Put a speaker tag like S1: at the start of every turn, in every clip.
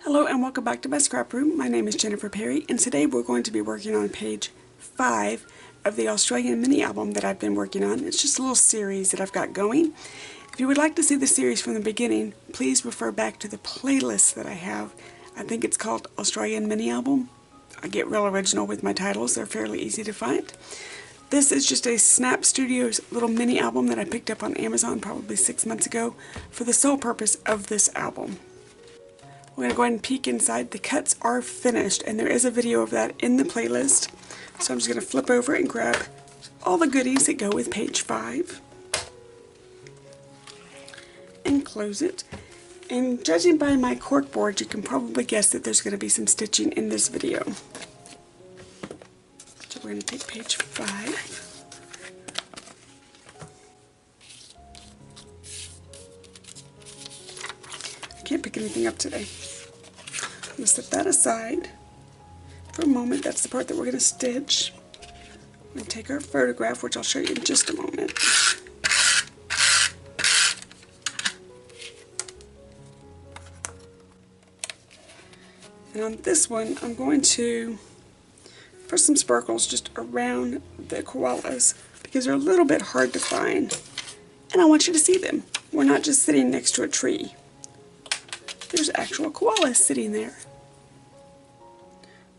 S1: Hello and welcome back to my scrap room. My name is Jennifer Perry and today we're going to be working on page 5 of the Australian mini album that I've been working on. It's just a little series that I've got going. If you would like to see the series from the beginning, please refer back to the playlist that I have. I think it's called Australian Mini Album. I get real original with my titles. They're fairly easy to find. This is just a Snap Studios little mini album that I picked up on Amazon probably 6 months ago for the sole purpose of this album. We're going to go ahead and peek inside. The cuts are finished and there is a video of that in the playlist. So I'm just going to flip over and grab all the goodies that go with page 5 and close it. And judging by my cork board, you can probably guess that there's going to be some stitching in this video. So we're going to take page 5. I can't pick anything up today. I'm going to set that aside for a moment. That's the part that we're going to stitch. I'm going to take our photograph, which I'll show you in just a moment. And on this one, I'm going to put some sparkles just around the koalas because they're a little bit hard to find. And I want you to see them. We're not just sitting next to a tree. There's actual koalas sitting there.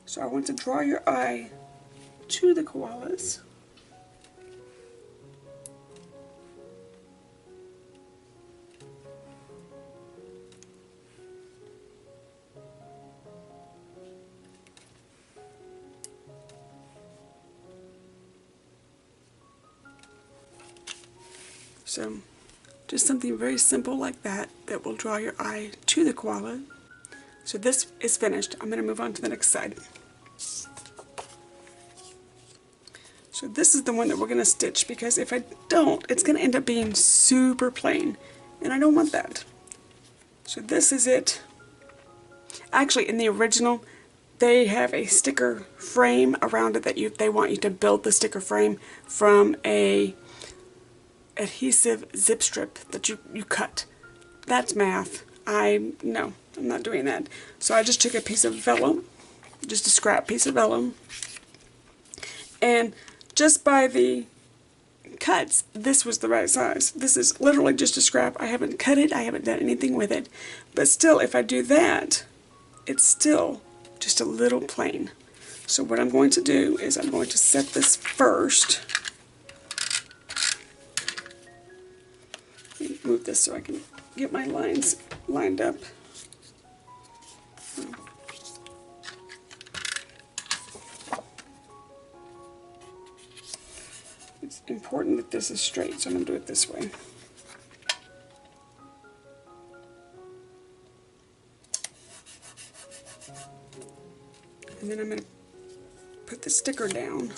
S1: So I want to draw your eye to the koalas. So just something very simple like that that will draw your eye to the koala. So this is finished. I'm going to move on to the next side. So this is the one that we're going to stitch because if I don't, it's going to end up being super plain. And I don't want that. So this is it. Actually, in the original, they have a sticker frame around it that they want you to build the sticker frame from a adhesive zip strip that you cut. That's math. No, I'm not doing that. So I just took a piece of vellum, just a scrap piece of vellum, and just by the cuts, this was the right size. This is literally just a scrap. I haven't cut it, I haven't done anything with it, but still, if I do that, it's still just a little plain. So what I'm going to do is I'm going to set this first. Move this so I can get my lines lined up. It's important that this is straight, so I'm going to do it this way. And then I'm going to put the sticker down.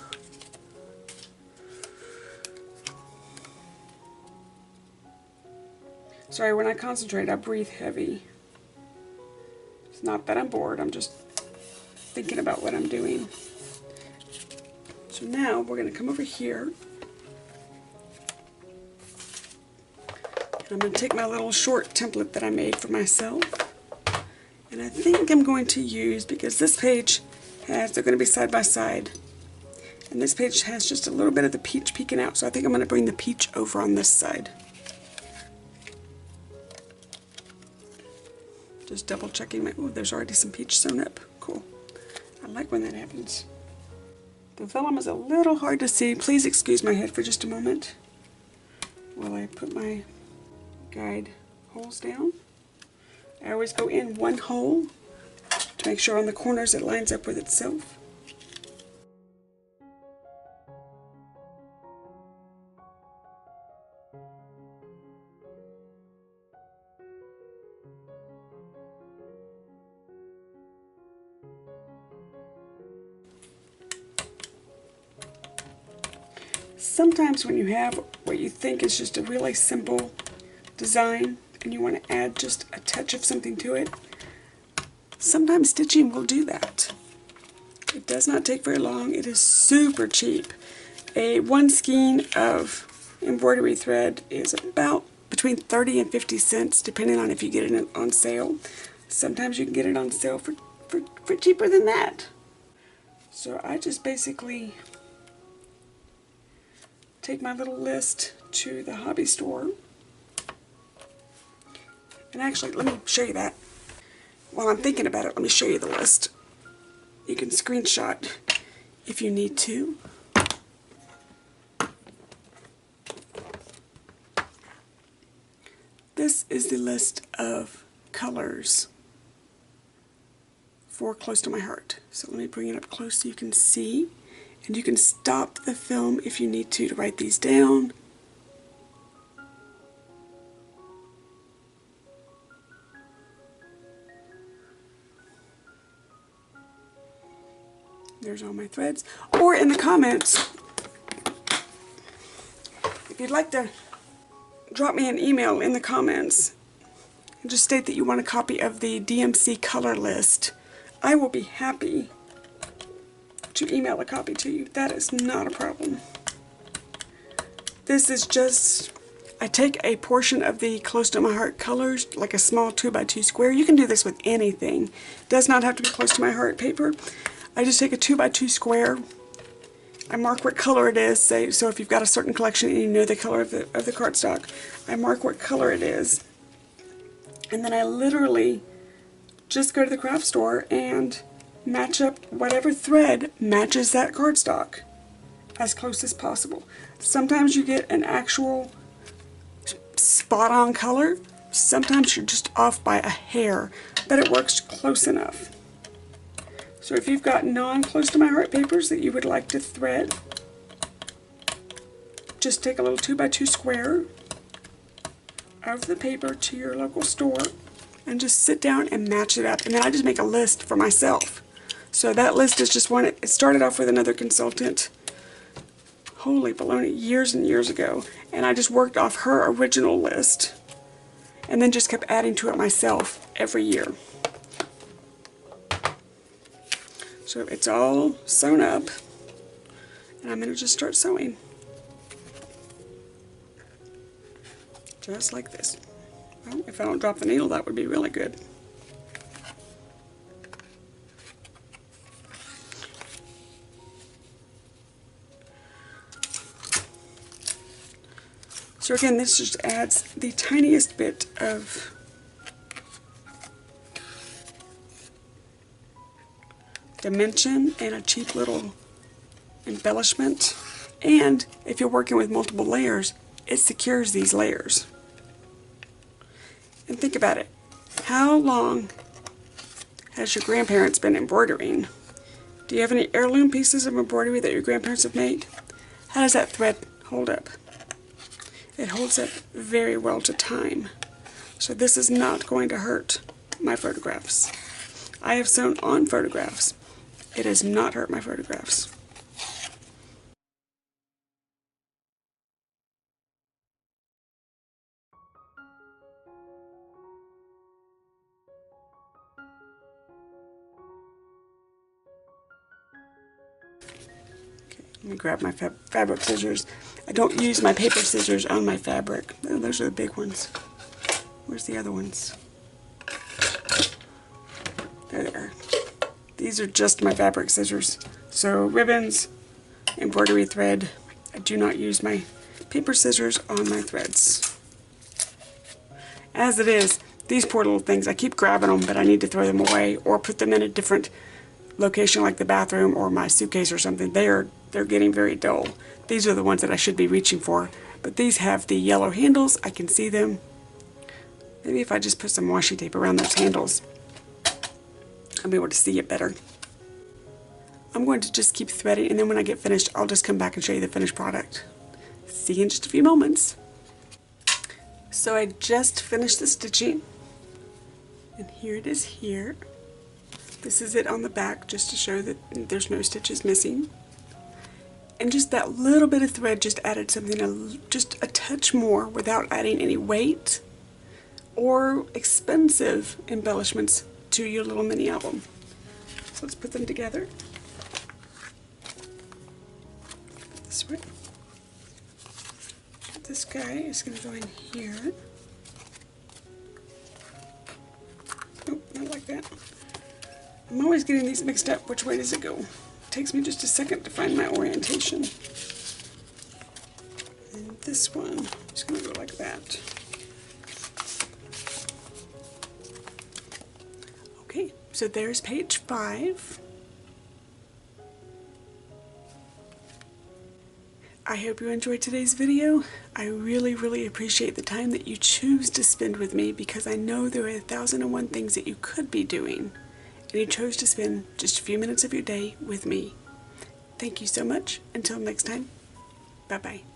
S1: Sorry, when I concentrate, I breathe heavy. It's not that I'm bored, I'm just thinking about what I'm doing. So now we're going to come over here. And I'm going to take my little short template that I made for myself. And I think I'm going to use, because this page has, they're going to be side by side. And this page has just a little bit of the peach peeking out. So I think I'm going to bring the peach over on this side. Just double checking my, oh, there's already some peach sewn up. Cool. I like when that happens. The vellum is a little hard to see. Please excuse my head for just a moment while I put my guide holes down. I always go in one hole to make sure on the corners it lines up with itself. Sometimes when you have what you think is just a really simple design and you want to add just a touch of something to it, sometimes stitching will do that. It does not take very long. It is super cheap. One skein of embroidery thread is about between 30 and 50 cents, depending on if you get it on sale. Sometimes you can get it on sale for cheaper than that. So I just basically take my little list to the hobby store. And actually, let me show you that. While I'm thinking about it, let me show you the list. You can screenshot if you need to. This is the list of colors for Close to My Heart. So let me bring it up close so you can see. And you can stop the film if you need to write these down. There's all my threads. Or in the comments, if you'd like to drop me an email in the comments and just state that you want a copy of the DMC color list, I will be happy to email a copy to you. That is not a problem. This is just, I take a portion of the Close to My Heart colors, like a small 2x2 square. You can do this with anything. It does not have to be Close to My Heart paper. I just take a 2x2 square. I mark what color it is. Say, so if you've got a certain collection and you know the color of the cardstock, I mark what color it is. And then I literally just go to the craft store and match up whatever thread matches that cardstock as close as possible. Sometimes you get an actual spot on color. Sometimes you're just off by a hair, but it works close enough. So if you've got non-Close to My Heart papers that you would like to thread, just take a little 2x2 square of the paper to your local store and just sit down and match it up. And then I just make a list for myself. So that list is just one. It started off with another consultant, holy baloney, years and years ago. And I just worked off her original list and then just kept adding to it myself every year. So it's all sewn up, and I'm going to just start sewing. Just like this. Well, if I don't drop the needle, that would be really good. So again, this just adds the tiniest bit of dimension and a cheap little embellishment. And if you're working with multiple layers, it secures these layers. And think about it. How long has your grandparents been embroidering? Do you have any heirloom pieces of embroidery that your grandparents have made? How does that thread hold up? It holds up very well to time. So this is not going to hurt my photographs. I have sewn on photographs. It has not hurt my photographs. Okay, let me grab my fabric scissors. I don't use my paper scissors on my fabric. Oh, those are the big ones. Where's the other ones? There they are. These are just my fabric scissors. So ribbons, embroidery thread. I do not use my paper scissors on my threads. As it is, these poor little things, I keep grabbing them, but I need to throw them away or put them in a different location like the bathroom or my suitcase or something. They're getting very dull. These are the ones that I should be reaching for. But these have the yellow handles. I can see them. Maybe if I just put some washi tape around those handles, I'll be able to see it better. I'm going to just keep threading, and then when I get finished, I'll just come back and show you the finished product. See you in just a few moments. So I just finished the stitching, and here it is here. This is it on the back, just to show that there's no stitches missing. And just that little bit of thread just added something just a touch more without adding any weight or expensive embellishments to your little mini album. So let's put them together. This way. This guy is going to go in here. Oh, no. that. I'm always getting these mixed up. Which way does it go? It takes me just a second to find my orientation. And this one is going to go like that. Okay, so there's page 5. I hope you enjoyed today's video. I really appreciate the time that you choose to spend with me, because I know there are 1,001 things that you could be doing, and you chose to spend just a few minutes of your day with me. Thank you so much. Until next time, bye-bye.